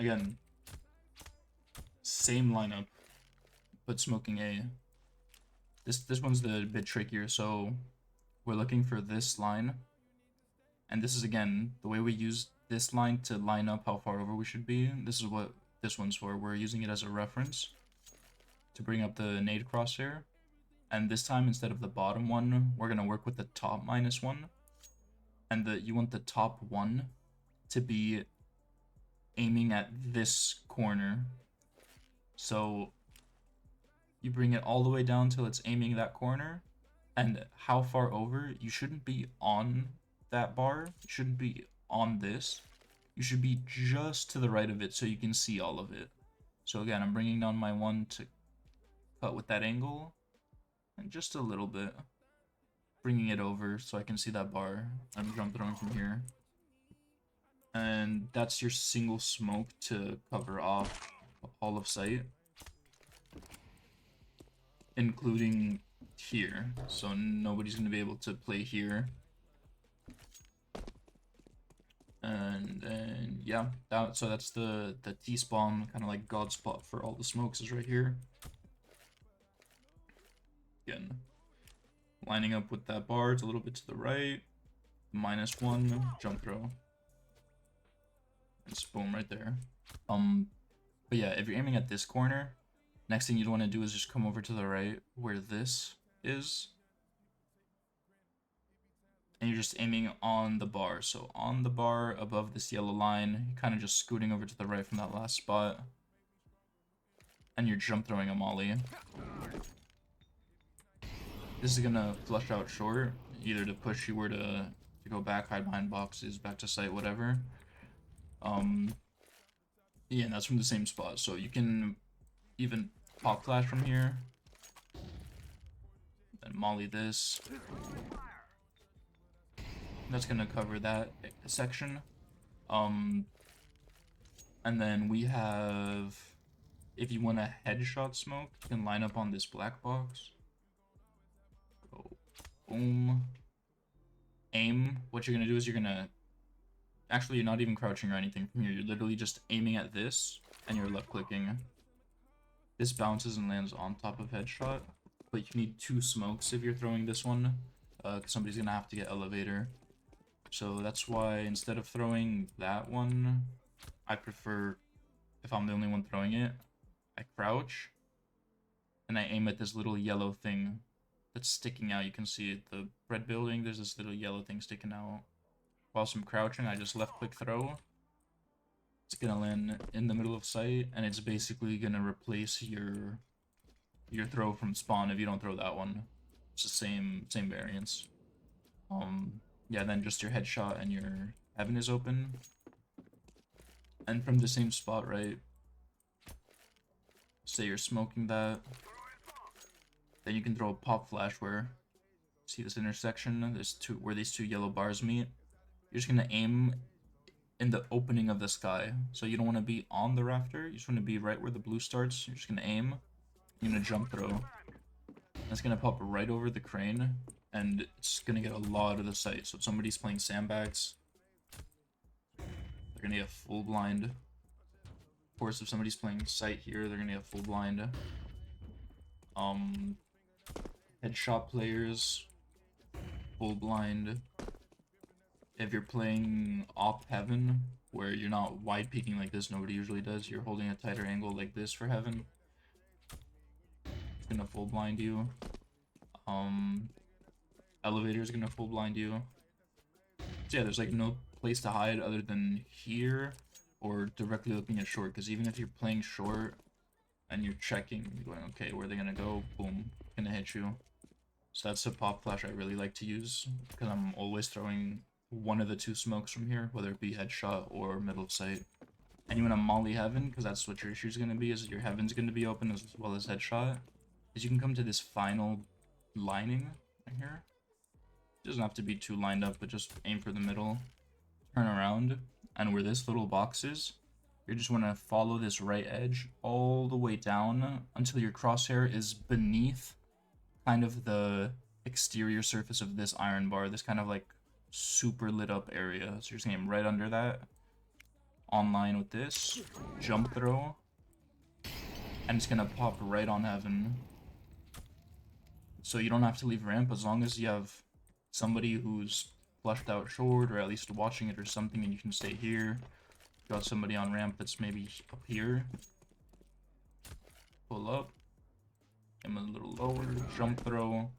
again, same lineup, but smoking A. This one's the bit trickier, so we're looking for this line. And this is, again, the way we use this line to line up how far over we should be. This is what this one's for. We're using it as a reference to bring up the nade crosshair. And this time, instead of the bottom one, we're going to work with the top -1. And you want the top one to be aiming at this corner. So you bring it all the way down till it's aiming that corner. And how far over? You shouldn't be on that bar. You shouldn't be on this. You should be just to the right of it so you can see all of it. So again, I'm bringing down my one to cut with that angle. And just a little bit. Bringing it over so I can see that bar. I'm jump throwing from here. And that's your single smoke to cover off all of sight. Including here. So nobody's going to be able to play here. And then, yeah, so that's the T-spawn, kind of like God spot for all the smokes is right here. Again, lining up with that bar, it's a little bit to the right. -1, jump throw. And boom, right there. But yeah, if you're aiming at this corner, next thing you'd want to do is just come over to the right where this is. And you're just aiming on the bar. So on the bar above this yellow line, you're kind of just scooting over to the right from that last spot. And you're jump throwing a molly. This is gonna flush out short, either to push you or to go back, hide behind boxes, back to sight, whatever. Yeah, and that's from the same spot. So you can even pop flash from here. Then molly this. That's gonna cover that section. And then we have, if you want a headshot smoke, you can line up on this black box. Go boom. Aim. What you're gonna do is you're not even crouching or anything from here. You're literally just aiming at this and you're left clicking. This bounces and lands on top of headshot, but you need 2 smokes if you're throwing this one, because somebody's gonna have to get elevator. So that's why instead of throwing that one, I prefer, if I'm the only one throwing it, I crouch and I aim at this little yellow thing that's sticking out. You can see it, the red building, there's this little yellow thing sticking out. Whilst I'm crouching, I just left click throw. It's gonna land in the middle of sight, and it's basically gonna replace your throw from spawn if you don't throw that one. It's the same variance. Yeah, then just your headshot and your heaven is open. And from the same spot, right? Say you're smoking that. Then you can throw a pop flash where, see this intersection? There's where these 2 yellow bars meet. You're just gonna aim in the opening of the sky. So you don't want to be on the rafter. You just want to be right where the blue starts. You're just gonna aim. You're gonna jump throw. That's gonna pop right over the crane. And it's gonna get a lot of the sight. So if somebody's playing sandbags, they're gonna get full blind. Of course, if somebody's playing sight here, they're gonna get full blind. Headshot players, full blind. If you're playing op heaven, where you're not wide peeking like this, nobody usually does, you're holding a tighter angle like this for heaven, it's gonna full blind you. Elevator is gonna full blind you. So yeah, there's like no place to hide other than here or directly looking at short, because even if you're playing short and you're checking, you're going, okay, where are they gonna go? Boom, gonna hit you. So that's a pop flash I really like to use, because I'm always throwing one of the 2 smokes from here, whether it be headshot or middle of sight. And you want to molly heaven, because that's what your issue is going to be, is your heaven's going to be open as well as headshot. Is you can come to this final lining right here. It doesn't have to be too lined up, but just aim for the middle. Turn around, and where this little box is, you just want to follow this right edge all the way down until your crosshair is beneath kind of the exterior surface of this iron bar, this kind of like super lit up area. So you're just gonna aim right under that online with this. Jump throw. And it's gonna pop right on heaven. So you don't have to leave ramp as long as you have somebody who's flushed out short or at least watching it or something, and you can stay here. Got somebody on ramp that's maybe up here. Pull up. Him a little lower. Jump throw.